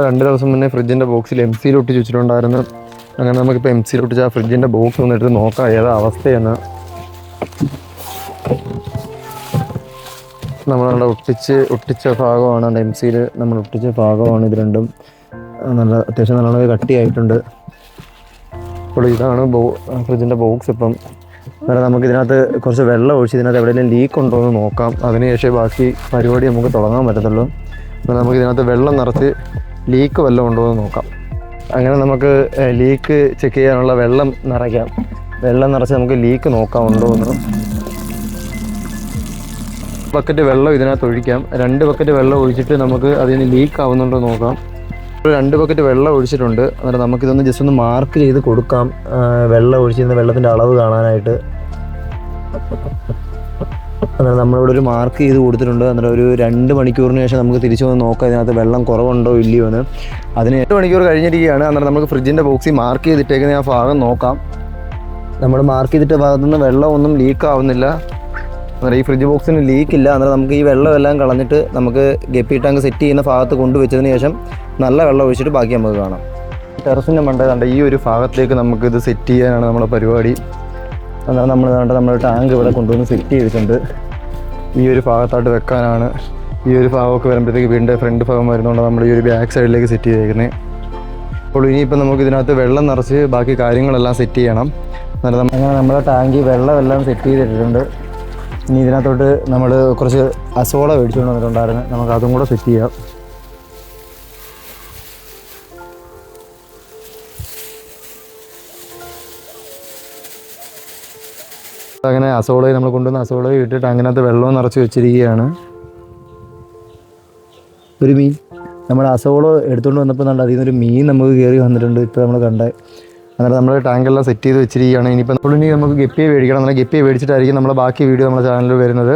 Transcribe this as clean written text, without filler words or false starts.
2 ദിവസം മുന്നേ ഫ്രിഡ്ജിൻ്റെ ബോക്സിൽ MC ഒട്ടിച്ച് വെച്ചിട്ടുണ്ടായിരുന്നു. അങ്ങനെ നമുക്കിപ്പോൾ MC ഒട്ടിച്ച് ആ ഫ്രിഡ്ജിൻ്റെ ബോക്സ് ഒന്ന് എടുത്ത് നോക്കാം ഏതാ അവസ്ഥയെന്ന്. നമ്മളവിടെ ഒട്ടിച്ച ഭാഗമാണ് MC നമ്മൾ ഒട്ടിച്ച ഭാഗമാണ്. ഇത് രണ്ടും നല്ല അത്യാവശ്യം നല്ലോണം കട്ടിയായിട്ടുണ്ട്. അപ്പോൾ ഇതാണ് ഫ്രിഡ്ജിൻ്റെ ബോക്സ്. ഇപ്പം അന്നേരം നമുക്ക് ഇതിനകത്ത് കുറച്ച് വെള്ളം ഒഴിച്ച് ഇതിനകത്ത് എവിടെയെങ്കിലും ലീക്ക് ഉണ്ടോ എന്ന് നോക്കാം. അതിനുശേഷം ബാക്കി പരിപാടി നമുക്ക് തുടങ്ങാൻ പറ്റത്തുള്ളൂ. അപ്പോൾ നമുക്ക് ഇതിനകത്ത് വെള്ളം നിറച്ച് ലീക്ക് വല്ലതും ഉണ്ടോ എന്ന് നോക്കാം. അങ്ങനെ നമുക്ക് ലീക്ക് ചെക്ക് ചെയ്യാനുള്ള വെള്ളം നിറയ്ക്കാം. വെള്ളം നിറച്ച് നമുക്ക് ലീക്ക് നോക്കാം ഉണ്ടോ എന്ന്. ബക്കറ്റ് വെള്ളം ഇതിനകത്ത് ഒഴിക്കാം. 2 ബക്കറ്റ് വെള്ളം ഒഴിച്ചിട്ട് നമുക്ക് അതിന് ലീക്ക് ആവുന്നുണ്ടോ നോക്കാം. 2 ബക്കറ്റ് വെള്ളം ഒഴിച്ചിട്ടുണ്ട്. അന്നേരം നമുക്കിതൊന്ന് ജസ്റ്റ് ഒന്ന് മാർക്ക് ചെയ്ത് കൊടുക്കാം, വെള്ളം ഒഴിച്ചിരുന്ന വെള്ളത്തിൻ്റെ അളവ് കാണാനായിട്ട്. അന്നേരം നമ്മളിവിടെ ഒരു മാർക്ക് ചെയ്ത് കൊടുത്തിട്ടുണ്ട്. അന്നേരം ഒരു 2 മണിക്കൂറിന് ശേഷം നമുക്ക് തിരിച്ചു വന്ന് നോക്കാം ഇതിനകത്ത് വെള്ളം കുറവുണ്ടോ ഇല്ലയോ എന്ന്. അതിന് 8 മണിക്കൂർ കഴിഞ്ഞിരിക്കുകയാണ്. അന്നേരം നമുക്ക് ഫ്രിഡ്ജിൻ്റെ ബോക്സിൽ മാർക്ക് ചെയ്തിട്ടേക്കുന്ന ആ ഭാഗം നോക്കാം. നമ്മൾ മാർക്ക് ചെയ്തിട്ട ഭാഗത്തുനിന്ന് വെള്ളമൊന്നും ലീക്ക് ആവുന്നില്ല. അന്നേരം ഈ ഫ്രിഡ്ജ് ബോക്സിന് ലീക്കില്ല. അന്നേരം നമുക്ക് ഈ വെള്ളമെല്ലാം കളഞ്ഞിട്ട് നമുക്ക് ഗപ്പി ടാങ്ക് സെറ്റ് ചെയ്യുന്ന ഭാഗത്ത് കൊണ്ടുവച്ചതിന് ശേഷം നല്ല വെള്ളം ഒഴിച്ചിട്ട് ബാക്കി നമുക്ക് കാണാം. ടെറസിൻ്റെ മണ്ടേതാണ്ട് ഈ ഒരു ഭാഗത്തേക്ക് നമുക്കിത് സെറ്റ് ചെയ്യാനാണ് നമ്മുടെ പരിപാടി. അന്നേരം നമ്മൾ ടാങ്ക് ഇവിടെ കൊണ്ടുവന്ന് സെറ്റ് ചെയ്തിട്ടുണ്ട്. ഈ ഒരു ഭാഗത്തായിട്ട് വെക്കാനാണ്. ഈ ഒരു ഭാഗമൊക്കെ വരുമ്പോഴത്തേക്ക് വീടിൻ്റെ ഫ്രണ്ട് ഭാഗം വരുന്നതുകൊണ്ട് നമ്മൾ ഈ ഒരു ബാക്ക് സൈഡിലേക്ക് സെറ്റ് ചെയ്തേക്കുന്നത്. അപ്പോൾ ഇനിയിപ്പോൾ നമുക്ക് ഇതിനകത്ത് വെള്ളം നിറച്ച് ബാക്കി കാര്യങ്ങളെല്ലാം സെറ്റ് ചെയ്യണം. അന്നേരം അങ്ങനെ നമ്മുടെ ടാങ്കിൽ വെള്ളമെല്ലാം സെറ്റ് ചെയ്തിട്ടുണ്ട്. ഇനി ഇതിനകത്തോട്ട് നമ്മൾ കുറച്ച് അസോള മേടിച്ചുകൊണ്ട് വന്നിട്ടുണ്ടായിരുന്നു. നമുക്ക് അതും കൂടെ സെറ്റ് ചെയ്യാം. അങ്ങനെ അസോളയും നമ്മൾ കൊണ്ടുവന്ന അസോളയും ഇട്ടിട്ട് അതിനകത്ത് വെള്ളവും നിറച്ച് വെച്ചിരിക്കുകയാണ്. ഒരു മീൻ നമ്മൾ അസോള എടുത്തുകൊണ്ട് വന്നപ്പോൾ അതിൽ നിന്നൊരു മീൻ നമുക്ക് കയറി വന്നിട്ടുണ്ട്. ഇപ്പോൾ നമ്മൾ കണ്ടേ. അന്നേരം നമ്മൾ ടാങ്കെല്ലാം സെറ്റ് ചെയ്ത് വെച്ചിരിക്കുകയാണ്. ഇനി നമുക്ക് ഗപ്പിയെ മേടിക്കണം. എന്നാൽ ഗപ്പിയെ മേടിച്ചിട്ടായിരിക്കും നമ്മളെ ബാക്കി വീഡിയോ നമ്മുടെ ചാനലിൽ വരുന്നത്.